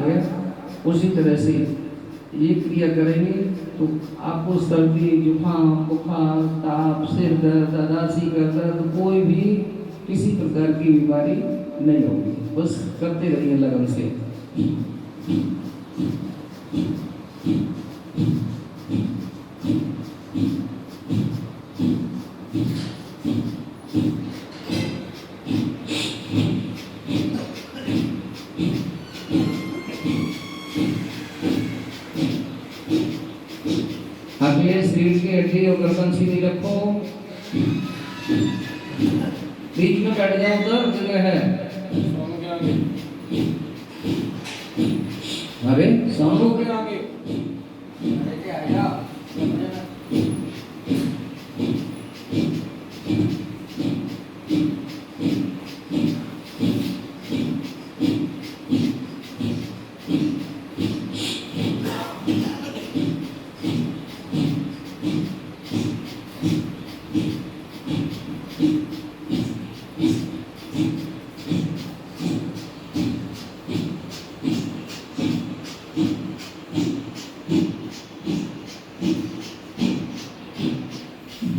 गया, उसी तरह से ये क्रिया करेंगे तो आपको सर्दी, जुकाम, बुखार, ताप, सिर दर्द, अदासी का दर्द, कोई भी किसी प्रकार की बीमारी नहीं होगी। बस करते रहिए लगन से। आगे शरीर की हड्डी और गर्दन सीधी रखो, बीच में बैठ जाओ, उधर जगह है। अरे सामने के आगे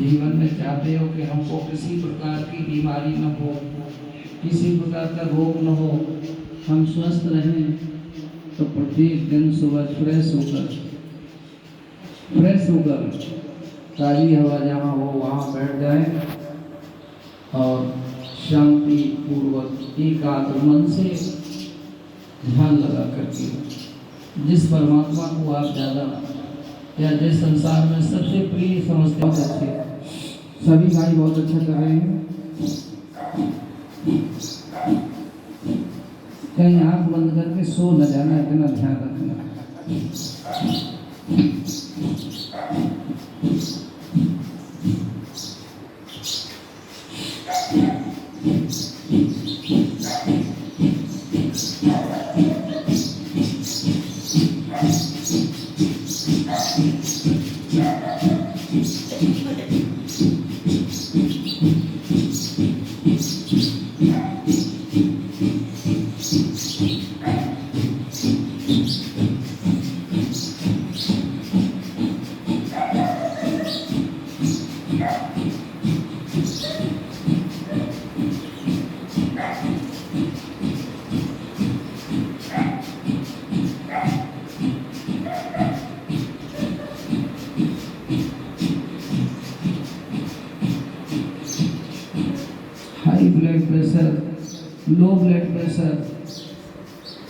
जीवन में चाहते हो कि हमको किसी प्रकार की बीमारी न हो, किसी प्रकार का रोग न हो, हम स्वस्थ रहें, तो प्रत्येक दिन सुबह फ्रेश होकर ताज़ी हवा जहाँ हो वहाँ बैठ जाएं और शांति पूर्वक एकाग्र मन से ध्यान लगा करके जिस परमात्मा को आप ज़्यादा या जिस संसार में सबसे प्रिय समझते हो, अच्छे सभी भाई बहुत अच्छा कर रहे हैं। कहीं आँख बंद करके सो न जाना, इतना ध्यान रखना। High blood pressure, low blood pressure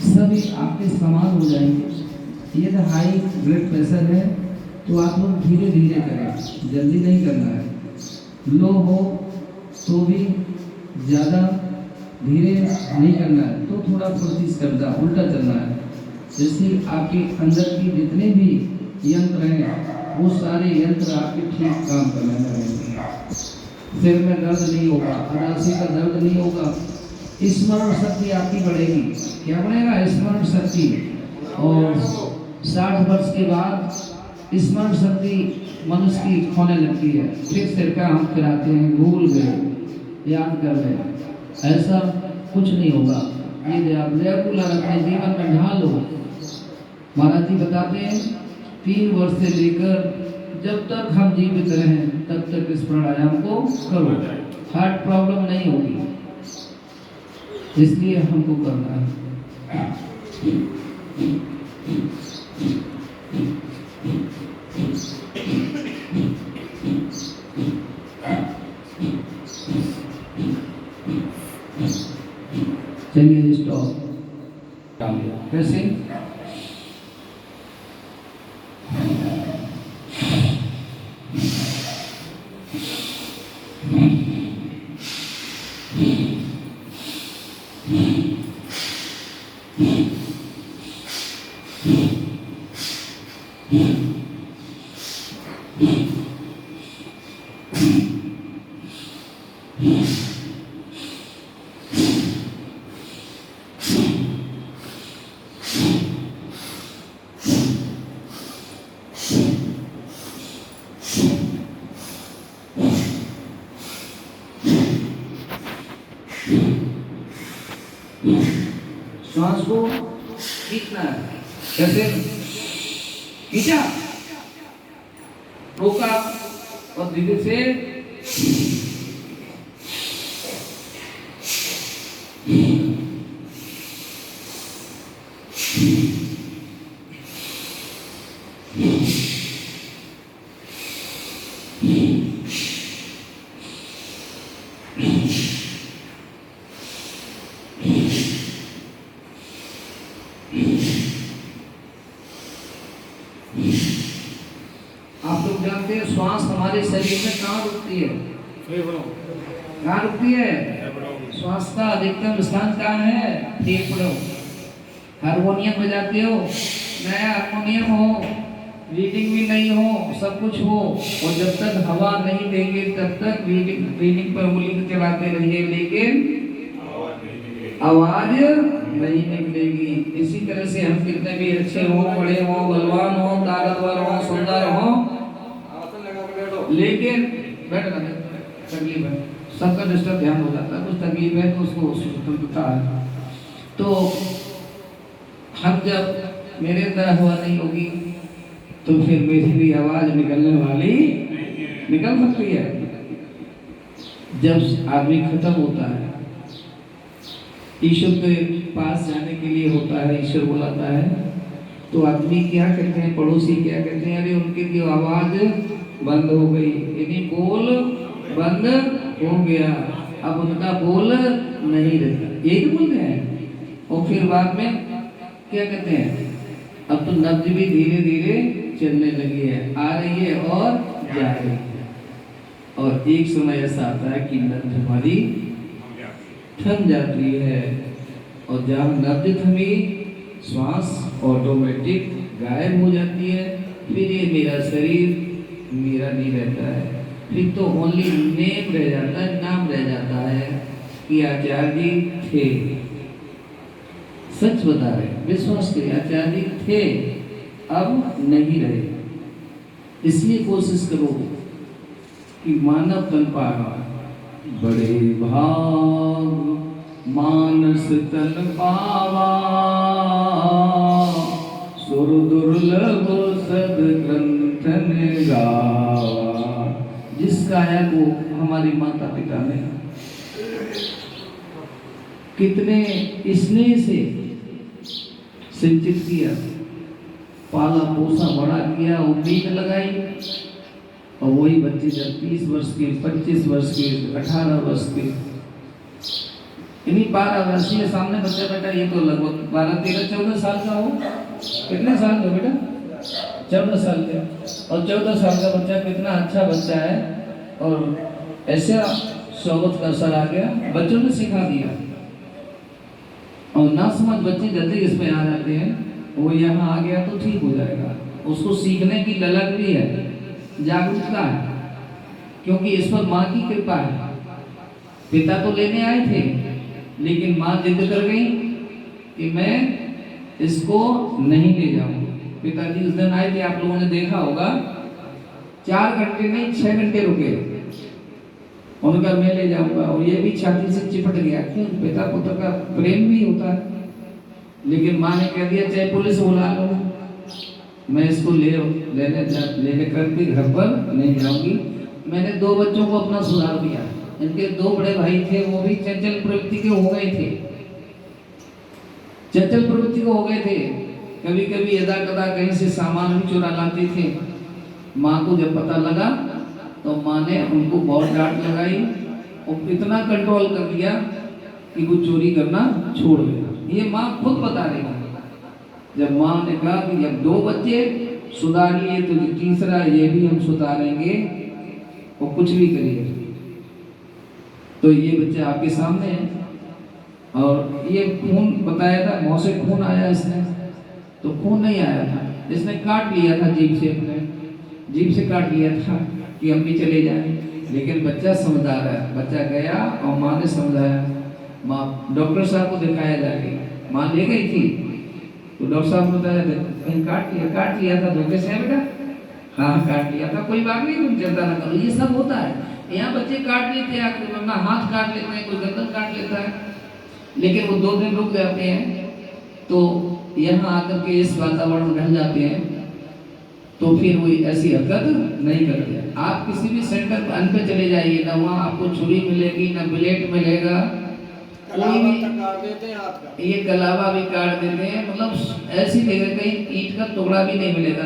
सभी आपके समान हो जाएंगे। ये तो हाई ब्लड प्रेशर है तो आप लोग धीरे धीरे करें, जल्दी नहीं करना है। लो हो तो भी ज़्यादा धीरे नहीं करना है, तो थोड़ा प्रतिस्पर्धा उल्टा चलना है। जैसे आपके अंदर की जितने भी यंत्र हैं वो सारे यंत्र आपके ठीक काम करने लगेंगे। सिर में दर्द नहीं होगा, अदासी का दर्द नहीं होगा, स्मरण शक्ति आपकी बढ़ेगी। क्या बढ़ेगा? स्मरण शक्ति। और 60 वर्ष के बाद स्मरण शक्ति मनुष्य की खोने लगती है, फिर सिर का हम फिराते हैं, भूल गए, याद कर रहे। ऐसा कुछ नहीं होगा। ये आप रेगुलर अपने जीवन में ढालो। महाराज जी बताते हैं 3 वर्ष से लेकर जब तक हम जीवित रहें तब तक इस प्राणायाम को करो। हार्ट प्रॉब्लम नहीं होगी, इसलिए हमको करना है। चलिए स्टॉप। कैसे? श्वास को खींचना है। कैसे? खींचा, रोका और धीरे से आप लोग जानते हैं श्वास हमारे शरीर में कहाँ रुकती है? कहाँ रुकती है? श्वास का अधिकतम स्थान कहाँ है? फेफड़ों। हारमोनियम बजाते हो, नया हारमोनियम हो, रीडिंग भी नहीं हो, सब कुछ हो, और जब तक हवा नहीं देंगे तब तक रीडिंग पर उंगली चलाते रहिए, लेकिन आवाज नहीं निकलेगी। इसी तरह से हम कितने भी अच्छे हो, बड़े हो, बलवान हो, ताकतवर हो, सुंदर हो, लेकिन तकलीफ है, सबका डिस्टर्ब ध्यान हो जाता है, कुछ तकलीफ है तो उसको स्वतंत्रता है। तो हम जब मेरे अंदर हवा नहीं होगी तो फिर मेरी भी आवाज निकलने वाली निकल सकती है। जब आदमी खत्म होता है, ईश्वर के पास जाने के लिए होता है, ईश्वर बुलाता है, तो आदमी क्या कहते हैं, पड़ोसी क्या कहते हैं, अरे उनकी भी आवाज बंद हो गई, यानी बोल बंद हो गया, अब उनका बोल नहीं रहता, यही तो बोलते हैं। और फिर बाद में क्या कहते हैं, अब तो नब्ज भी धीरे धीरे चलने लगी है, आ रही है और जा रही है, और एक समय ऐसा आता है कि नब्ज हमारी थम जाती है, और जब नब्ज थमी श्वास ऑटोमेटिक गायब हो जाती है, फिर ये मेरा शरीर मेरा नहीं रहता है, फिर तो ओनली नेम रह जाता है, नाम रह जाता है कि आचार्य जी थे। सच बता रहे, विश्वास करिए, आचार्य जी थे, अब नहीं रहे। इसलिए कोशिश करो कि मानव तन पावा, बड़े भाग मानस तन पावा, सुर दुर्लभ सद ग्रंथन गावा। जिस काया को हमारे माता पिता ने कितने स्नेह से सिंचित किया, पाला पोसा, बड़ा किया, उम्मीद लगाई, और वही बच्चे जब 30 वर्ष के, 25 वर्ष के, 18 वर्ष के, इन्हीं 12 वर्षीय सामने बच्चा बैठा, ये तो लगभग 12, 13, 14 साल का हो। कितने साल का बेटा? 14 साल का। और 14 साल का बच्चा कितना अच्छा बच्चा है, और ऐसा सोबत का असर आ गया, बच्चों ने सिखा दिया। और ना समझ बच्चे जल्दी इसमें आ जाते हैं, वो यहाँ आ गया तो ठीक हो जाएगा, उसको सीखने की ललक भी है, जागरूकता है, क्योंकि इस पर माँ की कृपा है। पिता तो लेने आए थे, लेकिन माँ जिद कर गई कि मैं इसको नहीं ले जाऊंगी। पिताजी उस दिन आए थे, आप लोगों ने देखा होगा, 4 घंटे नहीं 6 घंटे रुके, उनका मैं ले जाऊंगा, और ये भी छाती से चिपट गया। क्यों? पिता पुत्र का प्रेम भी होता है, लेकिन माँ ने कह दिया चाहे पुलिस बुला लो, मैं इसको लेने करके घर पर नहीं जाऊंगी। मैंने 2 बच्चों को अपना सुधार दिया, इनके 2 बड़े भाई थे, वो भी चंचल प्रवृत्ति के हो गए थे, चंचल प्रवृत्ति को हो गए थे। कभी कभी यदा कदा कहीं से सामान भी चुरा लाते थे। माँ को जब पता लगा तो माँ ने उनको बहुत डांट लगाई, और इतना कंट्रोल कर दिया कि वो चोरी करना छोड़ गया। ये माँ खुद बता रही है। जब माँ ने कहा कि जब 2 बच्चे सुधार लिए तो तीसरा ये भी हम सुधारेंगे, और कुछ भी करिए। तो ये बच्चा आपके सामने है, और ये खून बताया था, मुँह से खून आया इसने, तो खून नहीं आया था, इसने काट लिया था जीभ से, अपने जीभ से काट लिया था कि हम भी चले जाएं। लेकिन बच्चा समझदार है, बच्चा गया और माँ ने समझाया। माँ डॉक्टर साहब को दिखाया जाके, माँ ले गई थी, तो डॉक्टर साहब ने बताया कहीं काट लिया था धोखे से बेटा। हाँ काट लिया था, कोई बात नहीं, तुम चिंता ना करो, ये सब होता है। यहाँ बच्चे काट लेते हैं, अपना हाथ काट लेते हैं, कोई गर्दन काट लेता है, लेकिन वो 2 दिन रुक जाते हैं। तो यहाँ आकर के इस वातावरण में ढल जाते हैं तो फिर वो ऐसी हरकत नहीं करते। आप किसी भी सेंटर पे चले जाइए ना, वहाँ आपको छुरी मिलेगी ना ब्लेड मिलेगा, ये कलावा भी काट देते हैं, मतलब ऐसी जगह कहीं ईंट का टुकड़ा भी नहीं मिलेगा।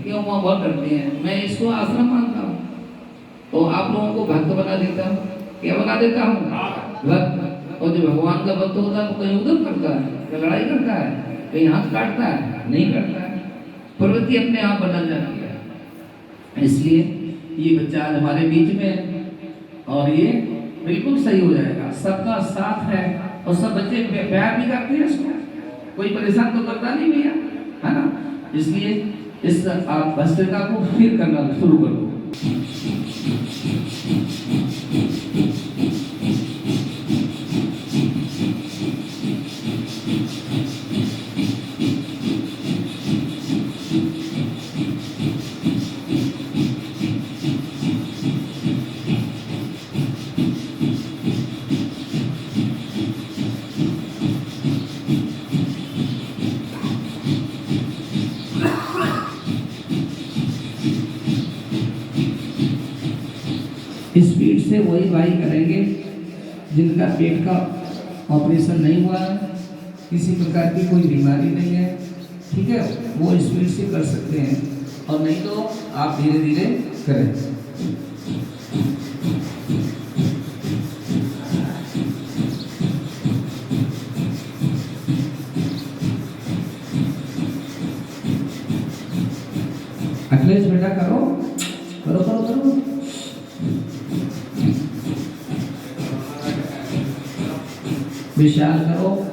क्यों? वहाँ बहुत डरते हैं। मैं इसको आश्रम मानता हूँ, तो आप लोगों को भक्त बना देता हूँ। क्या बना देता हूँ? भक्त। और जो भगवान का भक्त होता है वो कहीं उधर करता है, कहीं लड़ाई करता है, कहीं हाथ काटता है, नहीं करता है। प्रवृत्ति अपने आप बदल जाती है। इसलिए ये बच्चा आज हमारे बीच में है और ये बिल्कुल सही हो जाएगा। सबका साथ है और सब बच्चे प्यार भी करते हैं इसको, कोई परेशान तो करता नहीं भैया, है ना। इसलिए इस आप भस्त्रिका को फिर करना शुरू करो। स्पीड से वही भाई करेंगे जिनका पेट का ऑपरेशन नहीं हुआ है, किसी प्रकार की कोई बीमारी नहीं है, ठीक है, वो स्पीड से कर सकते हैं, और नहीं तो आप धीरे धीरे करें। अखिलेश बेटा करो करो करो करो। विशाल करो।